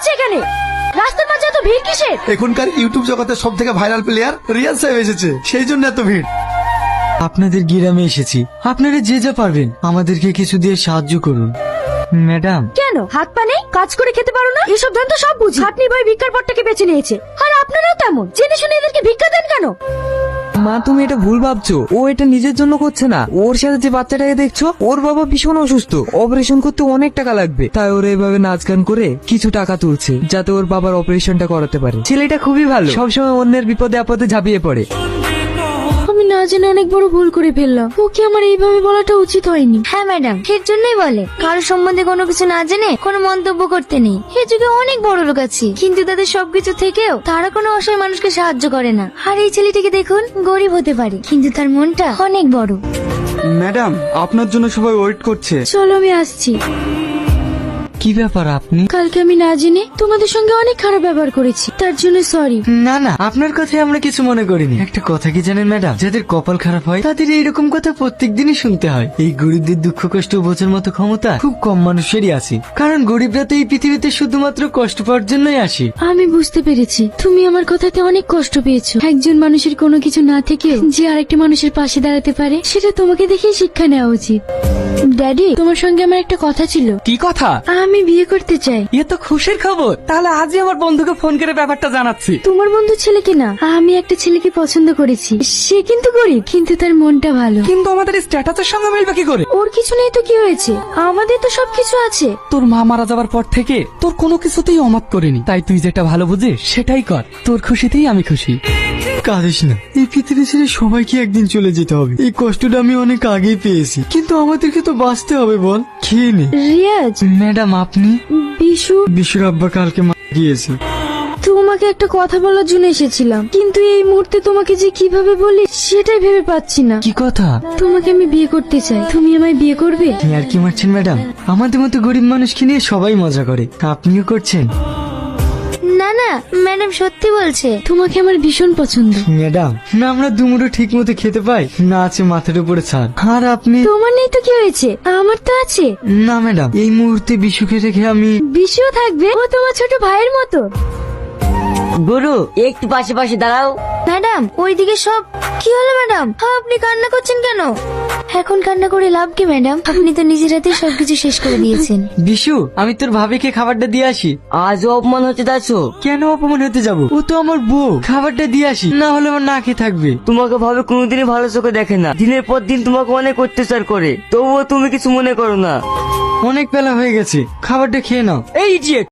হচ্ছে এখানে? রাস্তার মাঝে এত ভিড় কিসের? এখনকার ইউটিউব জগতের সব থেকে ভাইরাল প্লেয়ার রিয়াজ সাহেব এসেছে, সেই জন্য এত ভিড়। আপনাদের গ্রামে এসেছি, আপনারা যে যা পারবেন আমাদেরকে কিছু দিয়ে সাহায্য করুন। ম্যাডাম, কেন হাত পা নেই? কাজ করে খেতে পারো না? এসব ধান তো সব বুঝি। আপনি ভাই ভিক্ষার পথটাকে বেছে নিয়েছে, আর আপনারাও তেমন জেনে শুনে এদেরকে ভিক্ষা দেন কেন? মা তুমি এটা ভুল ভাবছো, ও এটা নিজের জন্য করছে না। ওর সাথে যে বাচ্চাটাকে দেখছো, ওর বাবা ভীষণ অসুস্থ, অপারেশন করতে অনেক টাকা লাগবে, তাই ওরা এভাবে নাচ গান করে কিছু টাকা তুলছে যাতে ওর বাবার অপারেশনটা করাতে পারে। ছেলেটা খুবই ভালো, সবসময় অন্যের বিপদে আপদে ঝাঁপিয়ে পড়ে। আমি না জেনে অনেক বড় ভুল করে ফেললাম, ওকে আমার এইভাবে বলাটা উচিত হয়নি। হ্যাঁ ম্যাডাম, এর জন্যই বলে কারো সম্বন্ধে কোনো কিছু না জেনে কোনো মন্তব্য করতে নেই। এ যুগে অনেক বড় লোক আছে, কিন্তু তাদের সবকিছু থেকেও তারা কোনো অসহায় মানুষকে সাহায্য করে না। আর এই ছেলেটিকে দেখুন, গরিব হতে পারে কিন্তু তার মনটা অনেক বড়। ম্যাডাম আপনার জন্য সবাই ওয়েট করছে। চলো আমি আসছি। কি ব্যাপার আপনি? কালকে আমি না জেনে তোমাদের সঙ্গে অনেক খারাপ ব্যবহার করেছি, তার জন্য সরি। না না, আপনার কথাই আমরা কিছু মনে করিনি। একটা কথা কি জানেন ম্যাডাম, যাদের কপাল খারাপ হয় তাদের এইরকম কথা প্রত্যেক দিনই শুনতে হয়। এই গরিবদের দুঃখ কষ্ট বোঝার মতো ক্ষমতা খুব কম মানুষেরই আছে, কারণ গরিবরা তো এই পৃথিবীতে শুধুমাত্র কষ্ট পাওয়ার জন্যই আসে। আমি বুঝতে পেরেছি তুমি আমার কথাতে অনেক কষ্ট পেয়েছো। একজন মানুষের কোনো কিছু না থেকেও যে আরেকটা মানুষের পাশে দাঁড়াতে পারে, সেটা তোমাকে দেখেই শিক্ষা নেওয়া উচিত। ড্যাডি, তোমার সঙ্গে আমার একটা কথা ছিল। কি কথা? আমি বিয়ে করতে চাই। এ তো খুশির খবর, তাহলে আজই আমার বন্ধুকে ফোন করে ব্যাপারটা জানাচ্ছি। তোমার বন্ধু ছেলেকে না, আমি একটা ছেলেকে পছন্দ করেছি। সে কিন্তু গরিব, কিন্তু তার মনটা ভালো। কিন্তু আমাদের স্ট্যাটাসের সঙ্গে মিলবে কি করে? ওর কিছু নেই তো কি হয়েছে, আমাদের তো সবকিছু আছে। তোর মা মারা যাবার পর থেকে তোর কোনো কিছুতেই অমত করিনি, তাই তুই যেটা ভালো বুঝিস সেটাই কর। তোর খুশিতেই আমি খুশি। কাঁদিস না, এই পৃথিবী ছেড়ে সবাইকে একদিন চলে যেতে হবে। এই কষ্টটা আমি অনেক আগেই পেয়েছি, কিন্তু আমাদেরকে তো বাঁচতে হবে। বল, খেয়ে নে। রিয়াজ, ম্যাডাম আপনি? বিশুর আব্বা কালকে মারা গিয়েছে। তোমাকে একটা কথা বলার জন্য এসেছিলাম, কিন্তু এই মুহূর্তে তোমাকে যে কিভাবে বলি সেটাই ভেবে পাচ্ছি না। কি কথা? তোমাকে আমি বিয়ে করতে চাই, তুমি আমায় বিয়ে করবে? আর কি মারছেন ম্যাডাম? আমাদের মতো গরিব মানুষকে নিয়ে সবাই মজা করে, আপনিও করছেন? না না ম্যাডাম, সত্যি বলছে, তোমাকে আমার ভীষণ পছন্দ। ম্যাডাম, না আমরা দুমুঠো ঠিক মতো খেতে পাই, না আছে মাথার উপরে ছাদ। আর আপনি? তোমার নেই তো কি হয়েছে, আমার তো আছে। না ম্যাডাম, এই মুহূর্তে বিশুকে রেখে আমি। বিশুও থাকবে, ও তোমার ছোট ভাইয়ের মতো। গুরু একটু পাশে পাশে দাঁড়াও। ম্যাডাম, ওইদিকে সব কি হলো ম্যাডাম? আপনি কান্না করছেন কেন? এখন কান্না করে লাভ কি ম্যাডাম? আপনি তো নিজের হাতে সবকিছু শেষ করে দিয়েছেন। বিশু, আমি তোর ভাবিকে খাবারটা দিয়ে আসি। আজও অপমান হচ্ছে যাচ্ছ। কেন অপমান হতে যাবো? ও তো আমার বউ। খাবারটা দিয়ে আসি, না হলে আমার না খেয়ে থাকবে। তোমাকে ভাবে কোনোদিনই ভালো চোখে দেখে না, দিনের পর দিন তোমাকে অনেক অত্যাচার করে, তবুও তুমি কিছু মনে করো না। অনেক বেলা হয়ে গেছে, খাবারটা খেয়ে নাও। এই ইডিয়েট,